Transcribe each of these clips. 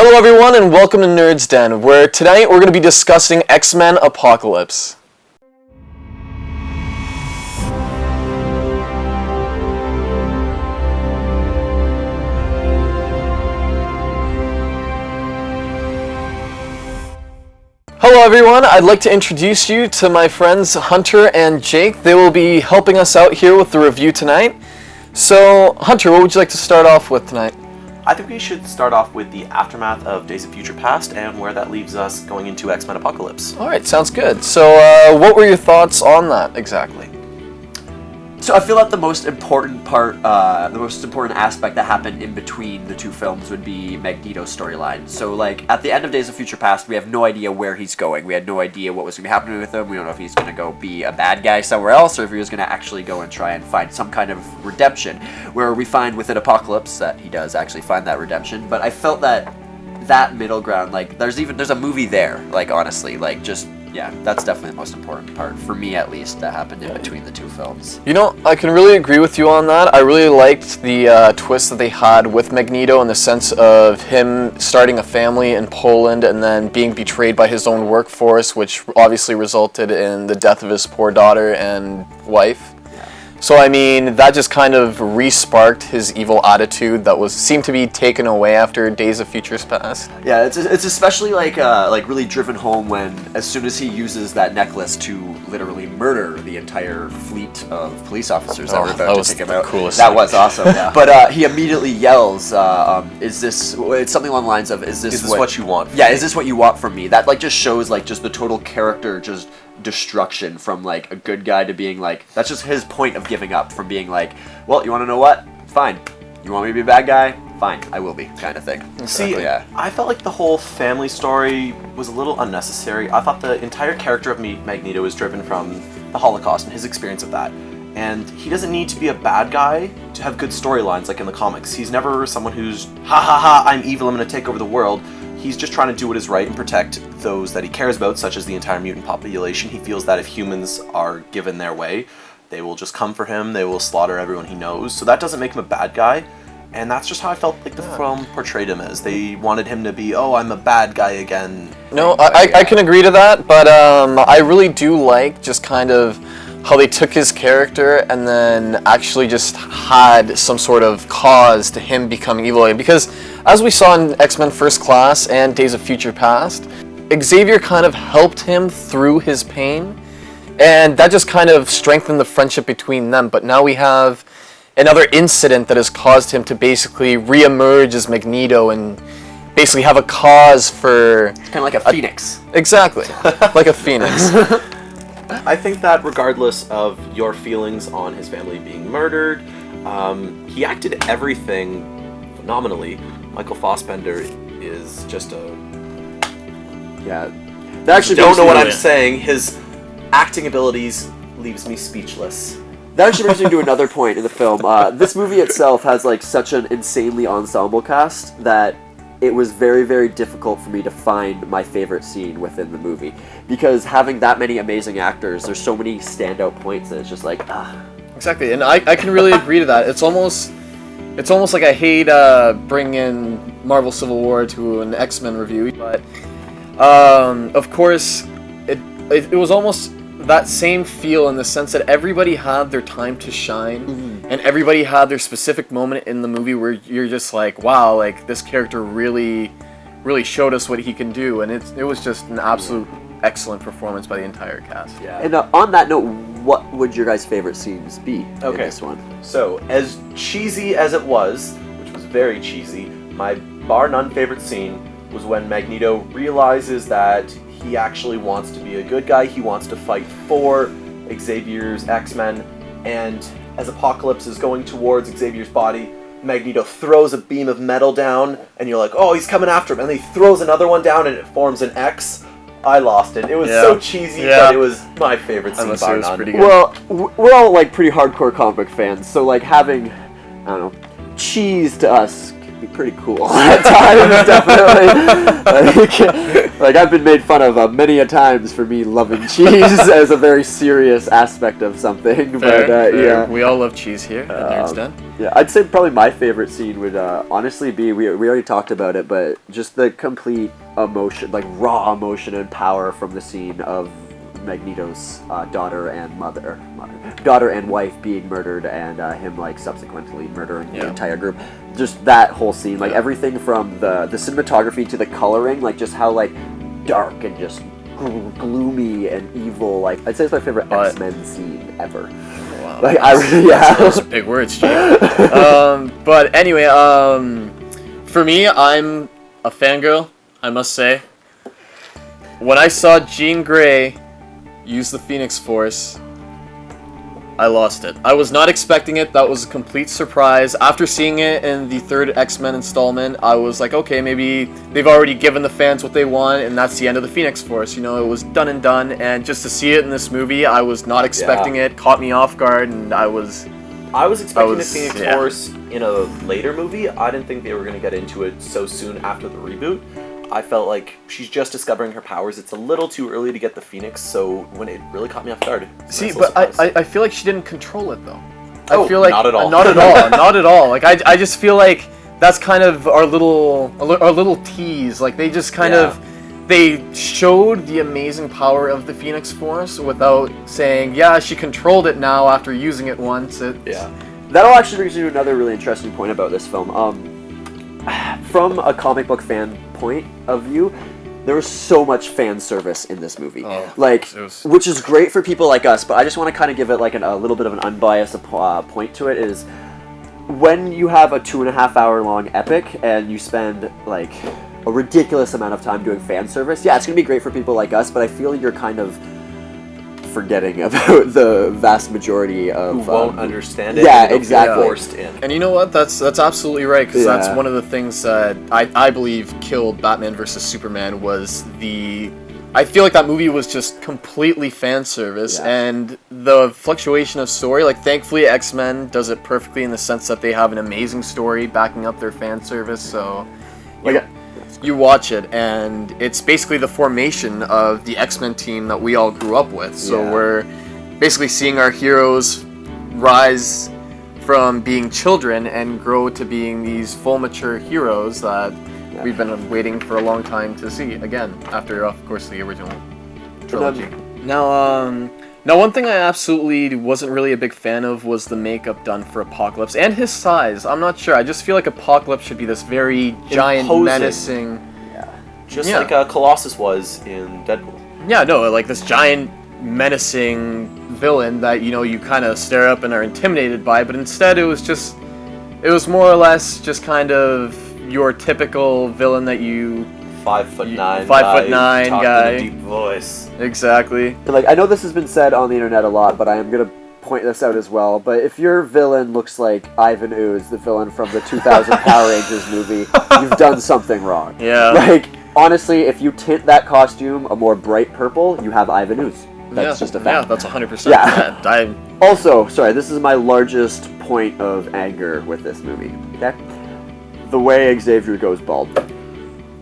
Hello everyone and welcome to Nerds Den, where tonight we're going to be discussing X-Men Apocalypse. Hello everyone, I'd like to introduce you to my friends Hunter and Jake. They will be helping us out here with the review tonight. So, Hunter, what would you like to start off with tonight? I think we should start off with the aftermath of Days of Future Past and where that leaves us going into X-Men Apocalypse. Alright, sounds good. So, what were your thoughts on that exactly? So I feel like the most important aspect that happened in between the two films would be Magneto's storyline. So like at the end of Days of Future Past, we have no idea where he's going. We had no idea what was going to be happening with him. We don't know if he's going to go be a bad guy somewhere else or if he was going to actually go and try and find some kind of redemption. Where we find within Apocalypse that he does actually find that redemption. But I felt that middle ground, like there's a movie there, like honestly, like just. Yeah, that's definitely the most important part, for me at least, that happened in between the two films. You know, I can really agree with you on that. I really liked the twist that they had with Magneto in the sense of him starting a family in Poland and then being betrayed by his own workforce, which obviously resulted in the death of his poor daughter and wife. So, I mean, that just kind of re-sparked his evil attitude that seemed to be taken away after Days of Futures Past. Yeah, it's especially like really driven home when, as soon as he uses that necklace to literally murder the entire fleet of police officers that were about to take him out. Coolest that was awesome. Yeah. But he immediately yells, "Is this?" It's something along the lines of, "Is this what you want?" Yeah, is this what you want from me? That like just shows like just the total character just destruction from like a good guy to being like, that's just his point of giving up, from being like, well, you want to know what? Fine. You want me to be a bad guy? Fine, I will be, kind of thing. See, yeah. I felt like the whole family story was a little unnecessary. I thought the entire character of Magneto is driven from the Holocaust and his experience of that. And he doesn't need to be a bad guy to have good storylines like in the comics. He's never someone who's, ha ha ha, I'm evil, I'm going to take over the world. He's just trying to do what is right and protect those that he cares about, such as the entire mutant population. He feels that if humans are given their way, they will just come for him, they will slaughter everyone he knows. So that doesn't make him a bad guy, and that's just how I felt like the film portrayed him as. They wanted him to be, oh, I'm a bad guy again. No, I can agree to that, but I really do like just kind of how they took his character and then actually just had some sort of cause to him becoming evil. Because as we saw in X-Men First Class and Days of Future Past, Xavier kind of helped him through his pain, and that just kind of strengthened the friendship between them. But now we have another incident that has caused him to basically re-emerge as Magneto and basically have a cause for... Kind of like a phoenix. Exactly, like a phoenix. I think that regardless of your feelings on his family being murdered, he acted everything phenomenally. Michael Fassbender is just a... Yeah. That actually don't know what I'm saying. His acting abilities leaves me speechless. That actually brings me to another point in the film. This movie itself has like such an insanely ensemble cast that it was very, very difficult for me to find my favorite scene within the movie. Because having that many amazing actors, there's so many standout points that it's just like, Exactly, and I can really agree to that. It's almost like I hate bringing in Marvel Civil War to an X-Men review, but of course, it was almost that same feel in the sense that everybody had their time to shine, and everybody had their specific moment in the movie where you're just like, wow, like this character really showed us what he can do, and it was just an absolute excellent performance by the entire cast. Yeah. And on that note, what would your guys' favorite scenes be in this one? So, as cheesy as it was, which was very cheesy, my bar none favorite scene was when Magneto realizes that he actually wants to be a good guy. He wants to fight for Xavier's X-Men, and as Apocalypse is going towards Xavier's body, Magneto throws a beam of metal down, and you're like, oh, he's coming after him, and then he throws another one down, and it forms an X. I lost it. It was so cheesy, but it was my favorite scene bar none. Well, we're all like pretty hardcore comic book fans, so like having, I don't know, cheese to us be pretty cool at times, definitely. Like I've been made fun of many a times for me loving cheese as a very serious aspect of something. Fair, But fair. yeah. We all love cheese here at Nerds Den. Yeah, I'd say probably my favorite scene would honestly be, we already talked about it, but just the complete emotion, like raw emotion and power from the scene of Magneto's daughter and wife being murdered, and him like subsequently murdering the entire group. Just that whole scene, like everything from the cinematography to the coloring, like just how like dark and just gloomy and evil. Like I'd say it's my favorite X-Men scene ever. Wow. Like I really, yeah. Those are big words, Jay. But anyway, for me, I'm a fangirl, I must say. When I saw Jean Grey use the Phoenix Force, I lost it. I was not expecting it. That was a complete surprise. After seeing it in the third X-Men installment, I was like, okay, maybe they've already given the fans what they want, and that's the end of the Phoenix Force. You know, it was done and done, and just to see it in this movie, I was not expecting it. Caught me off guard, and I was expecting the Phoenix Force in a later movie. I didn't think they were going to get into it so soon after the reboot. I felt like she's just discovering her powers. It's a little too early to get the Phoenix, so when it really caught me off guard. See, but I feel like she didn't control it though. Oh, I feel like not at all. Not at all. Not at all. Like I just feel like that's kind of our little tease. Like they just kind of they showed the amazing power of the Phoenix Force without saying, yeah, she controlled it now after using it once. That'll actually brings me to another really interesting point about this film. From a comic book fan point of view, there was so much fan service in this movie, which is great for people like us. But I just want to kind of give it like a little bit of an unbiased point to it. Is when you have a 2.5 hour long epic and you spend like a ridiculous amount of time doing fan service. Yeah, it's gonna be great for people like us, but I feel you're kind of forgetting about the vast majority of who won't understand it. Yeah, and exactly. Forced in. And you know what? That's absolutely right, because that's one of the things that I believe killed Batman vs Superman was I feel like that movie was just completely fan service, and the fluctuation of story. Like, thankfully, X-Men does it perfectly in the sense that they have an amazing story backing up their fan service. So, you watch it, and it's basically the formation of the X-Men team that we all grew up with. So we're basically seeing our heroes rise from being children and grow to being these full mature heroes that we've been waiting for a long time to see again, after, of course, the original trilogy. Now, one thing I absolutely wasn't really a big fan of was the makeup done for Apocalypse and his size. I'm not sure. I just feel like Apocalypse should be this very giant, imposing, menacing... Just like Colossus was in Deadpool. Yeah, no, like this giant, menacing villain that, you kind of stare up and are intimidated by, but instead it was more or less just kind of your typical villain that you... 5'9" guy. In a deep voice. Exactly. Like, I know this has been said on the internet a lot, but I am gonna point this out as well. But if your villain looks like Ivan Ooze, the villain from the 2000 Power Rangers movie, you've done something wrong. Yeah. Like, honestly, if you tint that costume a more bright purple, you have Ivan Ooze. That's just a fact. Yeah, that's 100%. Yeah. Also, sorry, this is my largest point of anger with this movie. Okay? The way Xavier goes bald.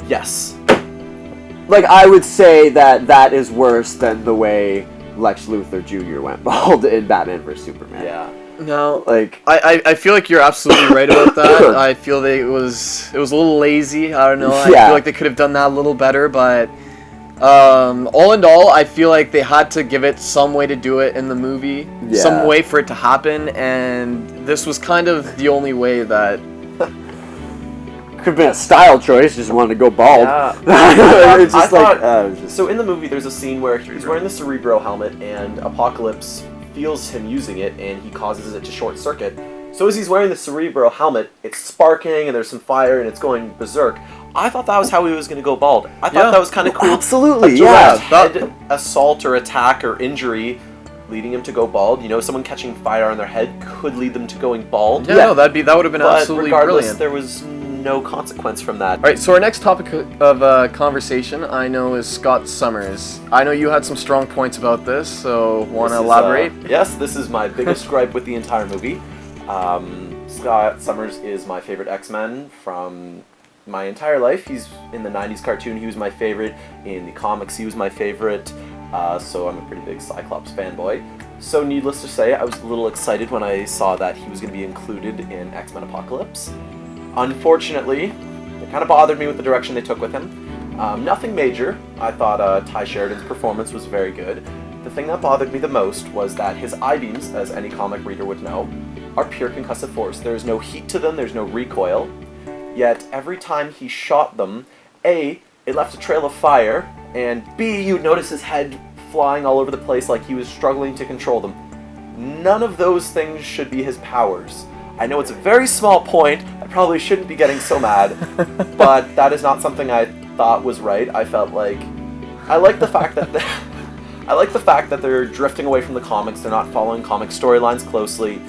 Yes. Like, I would say that is worse than the way Lex Luthor Jr. went bald in Batman vs Superman. Yeah. No, like I feel like you're absolutely right about that. I feel that it was a little lazy. I don't know. I feel like they could have done that a little better, but all in all, I feel like they had to give it some way to do it in the movie, some way for it to happen, and this was kind of the only way that. Could have been a style choice, just wanted to go bald. Yeah. So in the movie, there's a scene where he's wearing the Cerebro helmet, and Apocalypse feels him using it, and he causes it to short circuit. So as he's wearing the Cerebro helmet, it's sparking, and there's some fire, and it's going berserk. I thought that was how he was going to go bald. I thought that was kind of cool. Absolutely, head assault or attack or injury leading him to go bald. Someone catching fire on their head could lead them to going bald. Yeah, no, that would have been absolutely regardless, brilliant. There was no consequence from that. All right, so our next topic of conversation, I know, is Scott Summers. I know you had some strong points about this, so want to elaborate? Yes, this is my biggest gripe with the entire movie. Scott Summers is my favorite X-Men from my entire life. He's in the 90s cartoon, he was my favorite. In the comics, he was my favorite. So I'm a pretty big Cyclops fanboy. So needless to say, I was a little excited when I saw that he was going to be included in X-Men Apocalypse. Unfortunately, it kind of bothered me with the direction they took with him. Nothing major. I thought Ty Sheridan's performance was very good. The thing that bothered me the most was that his I-beams, as any comic reader would know, are pure concussive force. There is no heat to them, there's no recoil. Yet every time he shot them, A, it left a trail of fire, and B, you'd notice his head flying all over the place like he was struggling to control them. None of those things should be his powers. I know it's a very small point, I probably shouldn't be getting so mad, but that is not something I thought was right. I felt like... I like the fact that they're drifting away from the comics, they're not following comic storylines closely,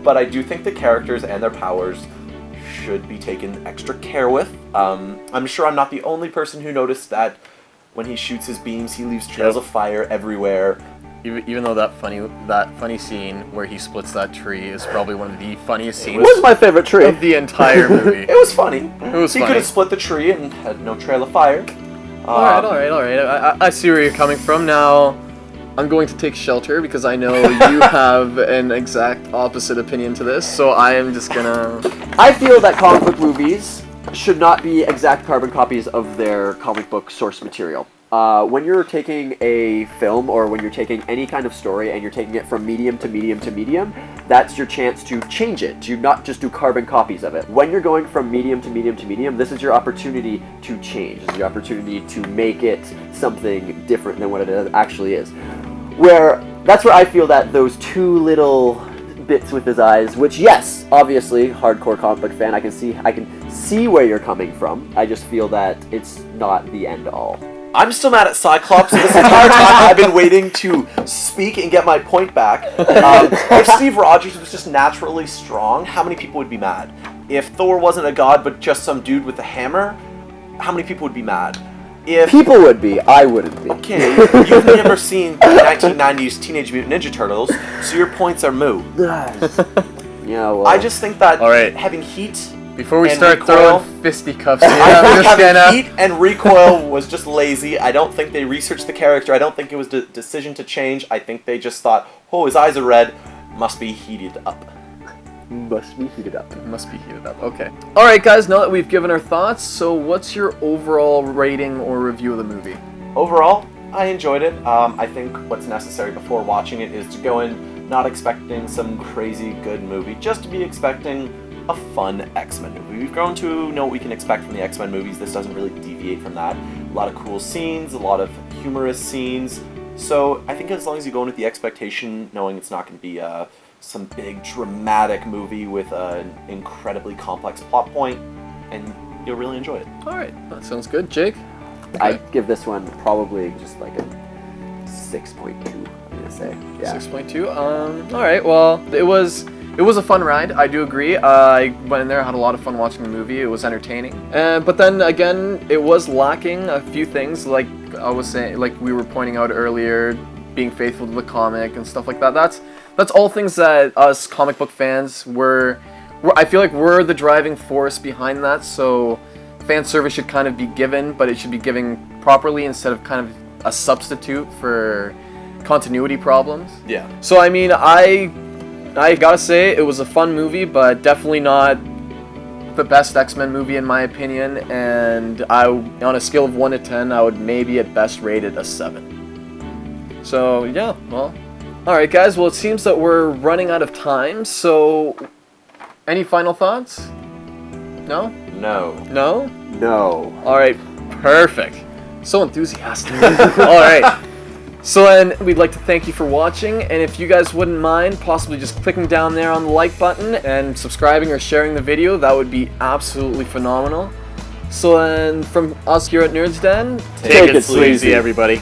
but I do think the characters and their powers should be taken extra care with. I'm sure I'm not the only person who noticed that when he shoots his beams, he leaves trails of fire everywhere. Even though that funny scene where he splits that tree is probably one of the funniest scenes It was my favorite tree. of the entire movie. It was funny. was He funny. could have split the tree and had no trail of fire. Alright. I see where you're coming from. Now, I'm going to take shelter because I know you have an exact opposite opinion to this, so I am just gonna... I feel that comic book movies should not be exact carbon copies of their comic book source material. When you're taking a film or when you're taking any kind of story and you're taking it from medium to medium to medium, that's your chance to change it, to not just do carbon copies of it. When you're going from medium to medium to medium, this is your opportunity to change. This is your opportunity to make it something different than what it actually is. That's where I feel that those two little bits with his eyes, which yes, obviously, hardcore comic book fan, I can see where you're coming from. I just feel that it's not the end all. I'm still mad at Cyclops. This entire time I've been waiting to speak and get my point back. If Steve Rogers was just naturally strong, how many people would be mad? If Thor wasn't a god but just some dude with a hammer, how many people would be mad? If People would be, I wouldn't be. Okay, you've never seen the 1990s Teenage Mutant Ninja Turtles, so your points are moot. Yeah, well, I just think that Alright. having heat Before we and start recoil, throwing fisticuffs, here, I I'm think just having gonna... heat and recoil was just lazy. I don't think they researched the character. I don't think it was a decision to change. I think they just thought, oh, his eyes are red, must be heated up. must be heated up. Must be heated up. Okay. All right, guys. Now that we've given our thoughts, so what's your overall rating or review of the movie? Overall, I enjoyed it. I think what's necessary before watching it is to go in not expecting some crazy good movie, just to be expecting a fun X-Men movie. We've grown to know what we can expect from the X-Men movies. This doesn't really deviate from that. A lot of cool scenes, a lot of humorous scenes. So I think as long as you go in with the expectation, knowing it's not going to be some big dramatic movie with an incredibly complex plot point, and you'll really enjoy it. All right. That sounds good. Jake? I'd give this one probably just like a 6.2, I'm gonna say. Yeah. 6.2. All right. Well, it was a fun ride. I do agree. I went in there, had a lot of fun watching the movie. It was entertaining. But then again, it was lacking a few things, like I was saying, like we were pointing out earlier, being faithful to the comic and stuff like that. That's all things that us comic book fans I feel like we're the driving force behind that. So fan service should kind of be given, but it should be given properly instead of kind of a substitute for continuity problems. Yeah. So I mean, I gotta say it was a fun movie, but definitely not the best X-Men movie in my opinion. And on a scale of 1 to 10, I would maybe at best rate it a 7. So yeah, well, all right, guys. Well, it seems that we're running out of time. So, any final thoughts? No? No. No? No. All right, perfect. So enthusiastic. All right. So then we'd like to thank you for watching, and if you guys wouldn't mind possibly just clicking down there on the like button and subscribing or sharing the video, that would be absolutely phenomenal. So then from us here at Nerds Den, Take it sleazy, everybody.